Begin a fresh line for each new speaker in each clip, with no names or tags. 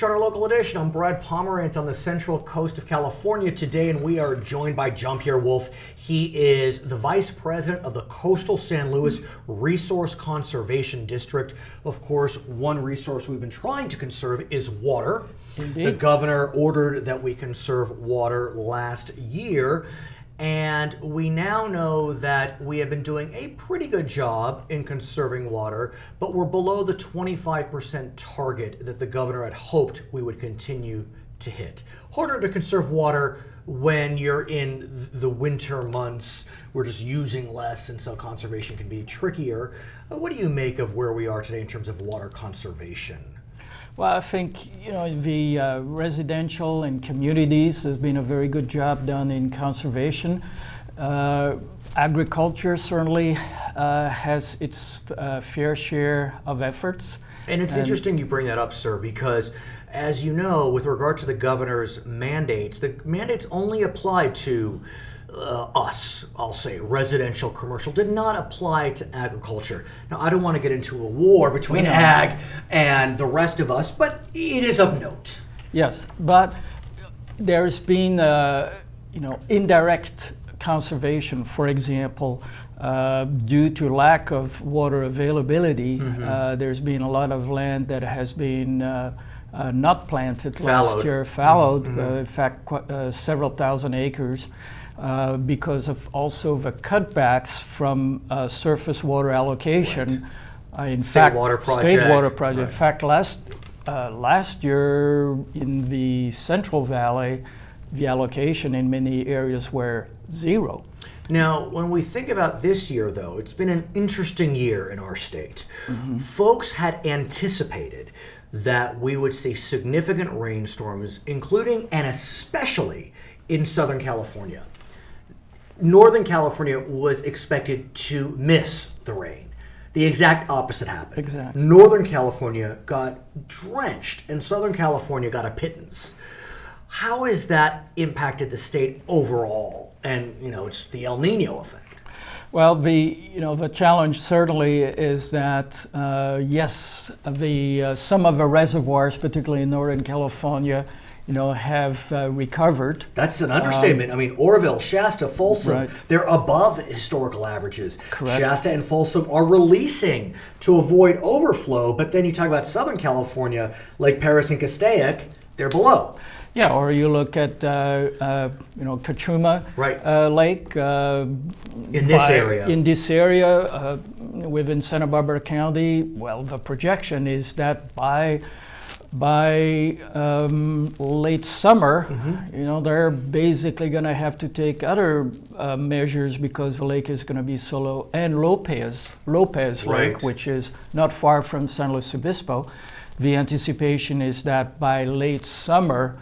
Start our local edition. I'm Brad Pomerance on the central coast of California today, and we are joined by Jean-Pierre Wolff. He is the Vice President of the Coastal San Luis Resource Conservation District. Of course, one resource we've been trying to conserve is water.
Indeed.
The governor ordered that we conserve water last year, and we now know that we have been doing a pretty good job in conserving water, but we're below the 25% target that the governor had hoped we would continue to hit. Harder to conserve water when you're in the winter months. We're just using less, and so conservation can be trickier. What do you make of where we are today in terms of water conservation?
Well, I think the residential and communities has been a very good job done in conservation. Agriculture certainly has its fair share of efforts.
And it's interesting you bring that up, sir, because as you know, with regard to the governor's mandates, the mandates only apply to us, I'll say, residential, commercial, did not apply to agriculture. Now, I don't want to get into a war between ag and the rest of us, but it is of note.
Yes, but there's been, indirect conservation, for example, due to lack of water availability. There's been a lot of land that has been not planted last year, fallowed, in fact, several thousand acres. Because of also the cutbacks from surface water allocation. In fact, state water project.
Right.
In fact, last year in the Central Valley, the allocation in many areas were zero.
Now, when we think about this year, though, it's been an interesting year in our state. Folks had anticipated that we would see significant rainstorms, including and especially in Southern California. Northern California was expected to miss the rain. The exact opposite happened.
Exactly.
Northern California got drenched, and Southern California got a pittance. How has that impacted the state overall? And, it's the El Nino effect.
Well, the challenge certainly is that, yes, some of the reservoirs, particularly in Northern California, have recovered.
That's an understatement. Oroville, Shasta, Folsom,
right.
They're above historical averages.
Correct.
Shasta and Folsom are releasing to avoid overflow, but then you talk about Southern California, Lake Paris and Castaic, they're below.
Yeah, or you look at Cachuma
Right.
Lake.
In this area.
In this area, within Santa Barbara County, well, the projection is that by late summer, they're basically going to have to take other measures because the lake is going to be so low. And Lopez
Right.
Lake, which is not far from San Luis Obispo, the anticipation is that by late summer,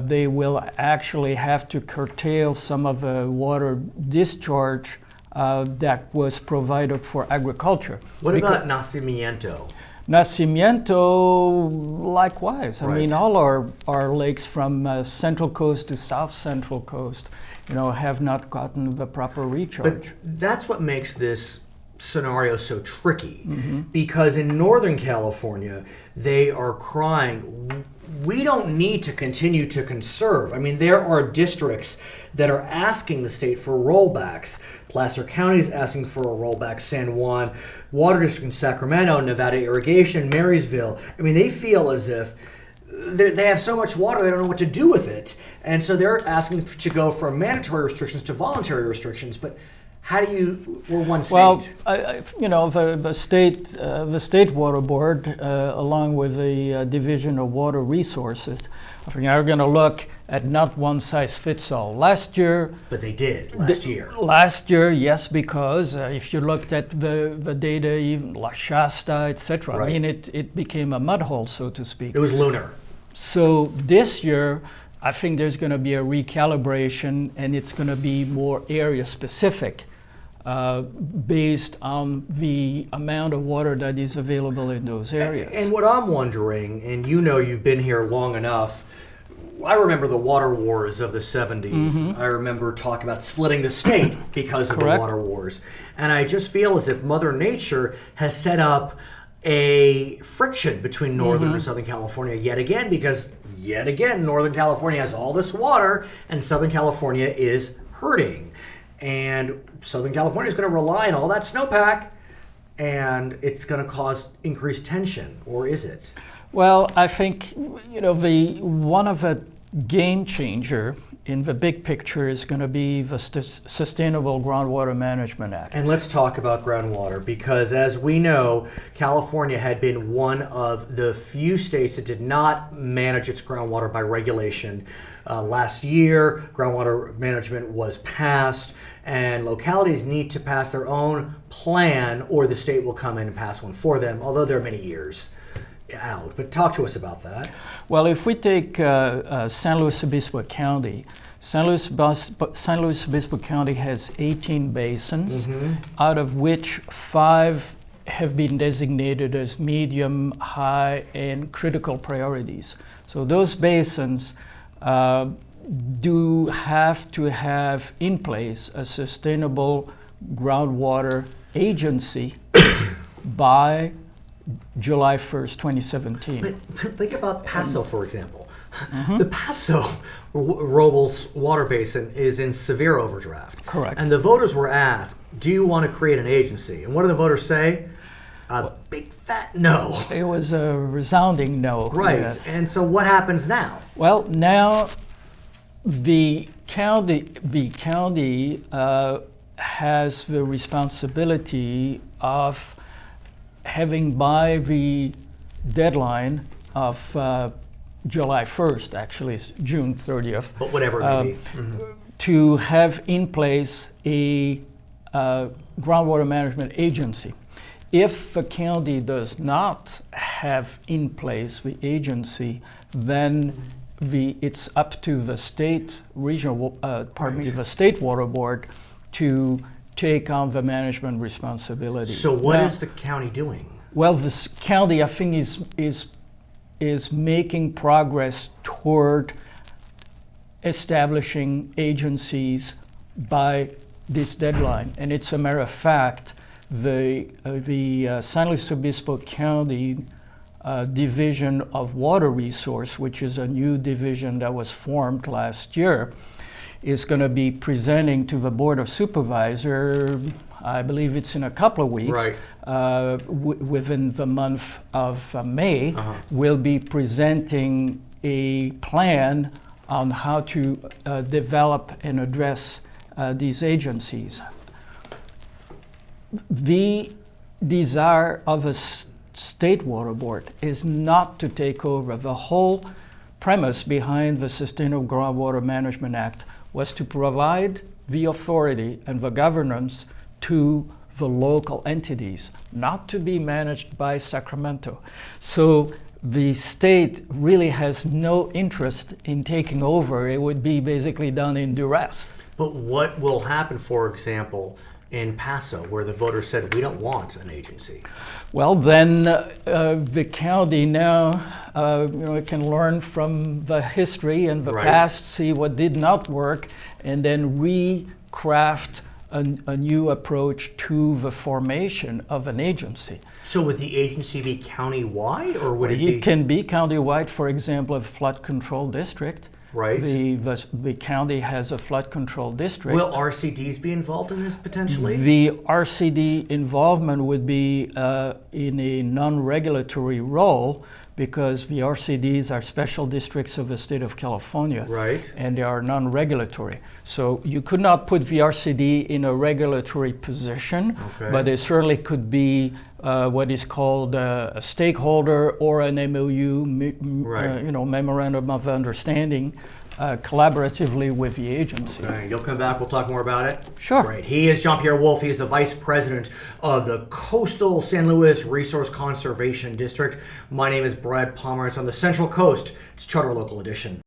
they will actually have to curtail some of the water discharge that was provided for agriculture.
What about Nacimiento?
Nacimiento, likewise.
Right.
All our lakes from Central Coast to South Central Coast, have not gotten the proper recharge.
But that's what makes this scenario so tricky, because in Northern California, they are crying, we don't need to continue to conserve. There are districts that are asking the state for rollbacks. Placer County is asking for a rollback. San Juan Water District in Sacramento, Nevada Irrigation, Marysville. They feel as if they have so much water they don't know what to do with it. And so they're asking to go from mandatory restrictions to voluntary restrictions. But how do you, we're one state.
Well, the state water board, along with the Division of Water Resources, are going to look at not one size fits all. Last year,
but they did last year.
Last year, yes, because if you looked at the data, even La Shasta, etc.,
Right.
it became a mud hole, so to speak.
It was lunar.
So this year, I think there's going to be a recalibration, and it's going to be more area specific. Based on the amount of water that is available in those areas.
And what I'm wondering, and you've been here long enough, I remember the water wars of the 70s. I remember talk about splitting the state because of
Correct.
the water wars. And I just feel as if Mother Nature has set up a friction between Northern and Southern California yet again, because yet again, Northern California has all this water and Southern California is hurting. And Southern California is going to rely on all that snowpack, and it's going to cause increased tension, or is it?
Well, I think, one of the game changer in the big picture is going to be the Sustainable Groundwater Management Act.
And let's talk about groundwater, because as we know, California had been one of the few states that did not manage its groundwater by regulation. Last year, groundwater management was passed, and localities need to pass their own plan, or the state will come in and pass one for them, although they're many years out. But talk to us about that.
Well, if we take San Luis Obispo County, San Luis Obispo County has 18 basins, out of which 5 have been designated as medium, high, and critical priorities. So those basins do have to have in place a sustainable groundwater agency by July 1st, 2017.
But think about Paso, for example. The Paso Robles water basin is in severe overdraft.
Correct.
And the voters were asked, do you want to create an agency? And what do the voters say? A big fat no.
It was a resounding no.
Right.
Yes.
And so what happens now?
Well, now the county has the responsibility of having by the deadline of July 1st, actually it's June 30th.
But whatever it may be.
To have in place a groundwater management agency. If the county does not have in place the agency, then it's up to the state the State Water Board to take on the management responsibility.
So what is the county doing?
Well, this county, I think, is making progress toward establishing agencies by this deadline. And it's a matter of fact, the San Luis Obispo County Division of Water Resource, which is a new division that was formed last year, is going to be presenting to the Board of Supervisors, I believe it's in a couple of weeks,
right.
Within the month of May, will be presenting a plan on how to develop and address these agencies. The desire of a state water board is not to take over. The whole premise behind the Sustainable Groundwater Management Act was to provide the authority and the governance to the local entities, not to be managed by Sacramento. So the state really has no interest in taking over. It would be basically done in duress.
But what will happen, for example, in Paso, where the voters said, we don't want an agency?
Well, then the county now can learn from the history and the past, see what did not work, and then recraft a new approach to the formation of an agency.
So would the agency be county-wide, or would it be?
It can be county-wide, for example, a flood control district.
Right.
The county has a flood control district.
Will RCDs be involved in this potentially?
The RCD involvement would be in a non-regulatory role, because the RCDs are special districts of the state of California.
Right.
And they are non-regulatory. So you could not put the RCD in a regulatory position, but it certainly could be what is called a stakeholder or an MOU, memorandum of understanding, collaboratively with the agency.
Okay. You'll come back, we'll talk more about it?
Sure.
Great. He is Jean-Pierre Wolff. He is the Vice President of the Coastal San Luis Resource Conservation District. My name is Brad Pomerance on the Central Coast. It's Charter Local Edition.